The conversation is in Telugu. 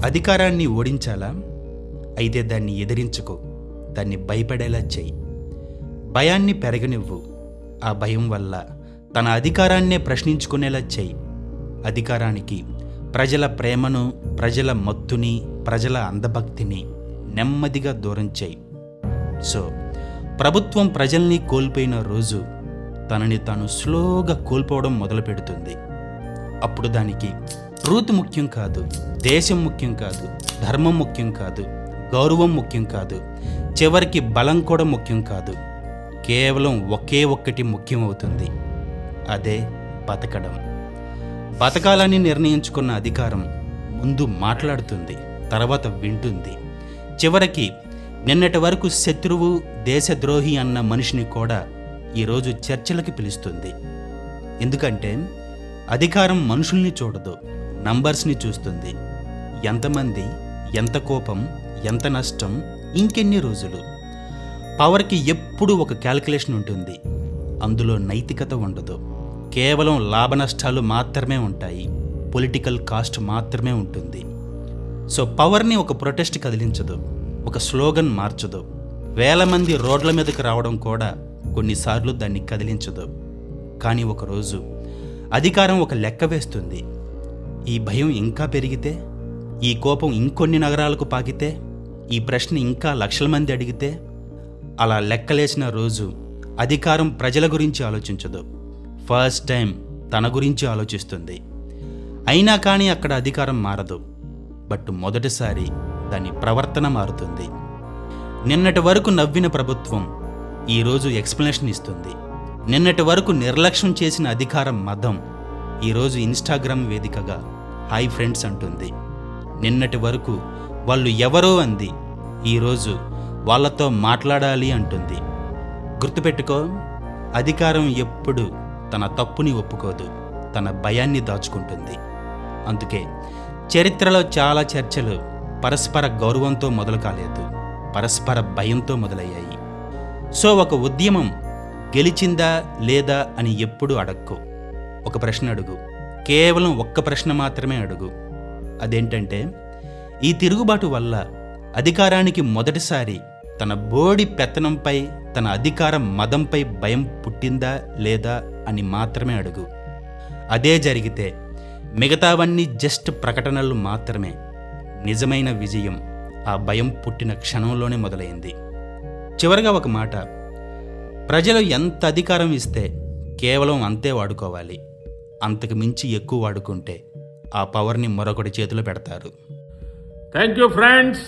అధికారాన్ని ఓడించాలా? అయితే దాన్ని ఎదిరించుకో, దాన్ని భయపడేలా చెయ్యి. భయాన్ని పెరగనివ్వు. ఆ భయం వల్ల తన అధికారాన్నే ప్రశ్నించుకునేలా చెయ్యి. అధికారానికి ప్రజల ప్రేమను, ప్రజల మత్తుని, ప్రజల అందభక్తిని నెమ్మదిగా దూరం చేయి. సో ప్రభుత్వం ప్రజల్ని కోల్పోయిన రోజు తనని తాను స్లోగా కోల్పోవడం మొదలు పెడుతుంది. అప్పుడు దానికి ట్రూత్ ముఖ్యం కాదు, దేశం ముఖ్యం కాదు, ధర్మం ముఖ్యం కాదు, గౌరవం ముఖ్యం కాదు, చివరికి బలం కూడా ముఖ్యం కాదు. కేవలం ఒకే ఒక్కటి ముఖ్యం అవుతుంది. అదే బతకడం. బతకాలని నిర్ణయించుకున్న అధికారం ముందు మాట్లాడుతుంది, తర్వాత వింటుంది. చివరికి నిన్నటి వరకు శత్రువు, దేశద్రోహి అన్న మనిషిని కూడా ఈరోజు చర్చలకి పిలుస్తుంది. ఎందుకంటే అధికారం మనుషుల్ని చూడదు, నంబర్స్ని చూస్తుంది. ఎంతమంది, ఎంత కోపం, ఎంత నష్టం, ఇంకెన్ని రోజులు. పవర్కి ఎప్పుడూ ఒక క్యాల్కులేషన్ ఉంటుంది. అందులో నైతికత ఉండదు. కేవలం లాభ నష్టాలు మాత్రమే ఉంటాయి. పొలిటికల్ కాస్ట్ మాత్రమే ఉంటుంది. సో పవర్ని ఒక ప్రొటెస్ట్ కదిలించదు, ఒక స్లోగన్ మార్చదు. వేల మంది రోడ్ల మీదకి రావడం కూడా కొన్నిసార్లు దాన్ని కదిలించదు. కానీ ఒకరోజు అధికారం ఒక లెక్క వేస్తుంది. ఈ భయం ఇంకా పెరిగితే, ఈ కోపం ఇంకొన్ని నగరాలకు పాకితే, ఈ ప్రశ్న ఇంకా లక్షల మంది అడిగితే, అలా లెక్కలేసిన రోజు అధికారం ప్రజల గురించి ఆలోచించదు. ఫస్ట్ టైం తన గురించి ఆలోచిస్తుంది. అయినా కానీ అక్కడ అధికారం మారదు. బట్ మొదటిసారి దాని ప్రవర్తన మారుతుంది. నిన్నటి వరకు నవ్విన ప్రభుత్వం ఈరోజు ఎక్స్ప్లెనేషన్ ఇస్తుంది. నిన్నటి వరకు నిర్లక్ష్యం చేసిన అధికారం మదం ఈరోజు ఇన్స్టాగ్రామ్ వేదికగా హాయ్ ఫ్రెండ్స్ అంటుంది. నిన్నటి వరకు వాళ్ళు ఎవరో అంది, ఈరోజు వాళ్ళతో మాట్లాడాలి అంటుంది. గుర్తుపెట్టుకో, అధికారం ఎప్పుడు తన తప్పుని ఒప్పుకోదు, తన భయాన్ని దాచుకుంటుంది. అందుకే చరిత్రలో చాలా చర్చలు పరస్పర గౌరవంతో మొదలు కాలేదు, పరస్పర భయంతో మొదలయ్యాయి. సో ఒక ఉద్యమం గెలిచిందా లేదా అని ఎప్పుడు అడక్కు. ఒక ప్రశ్న అడుగు, కేవలం ఒక్క ప్రశ్న మాత్రమే అడుగు. అదేంటంటే, ఈ తిరుగుబాటు వల్ల అధికారానికి మొదటిసారి తన బోడి పెత్తనంపై, తన అధికార మదంపై భయం పుట్టిందా లేదా అని మాత్రమే అడుగు. అదే జరిగితే మిగతావన్నీ జస్ట్ ప్రకటనలు మాత్రమే. నిజమైన విజయం ఆ భయం పుట్టిన క్షణంలోనే మొదలైంది. చివరగా ఒక మాట, ప్రజలు ఎంత అధికారం ఇస్తే కేవలం అంతే వాడుకోవాలి. అంతకు మించి ఎక్కువ వాడుకుంటే ఆ పవర్ని మరొకటి చేతిలో పెడతారు. Thank you friends.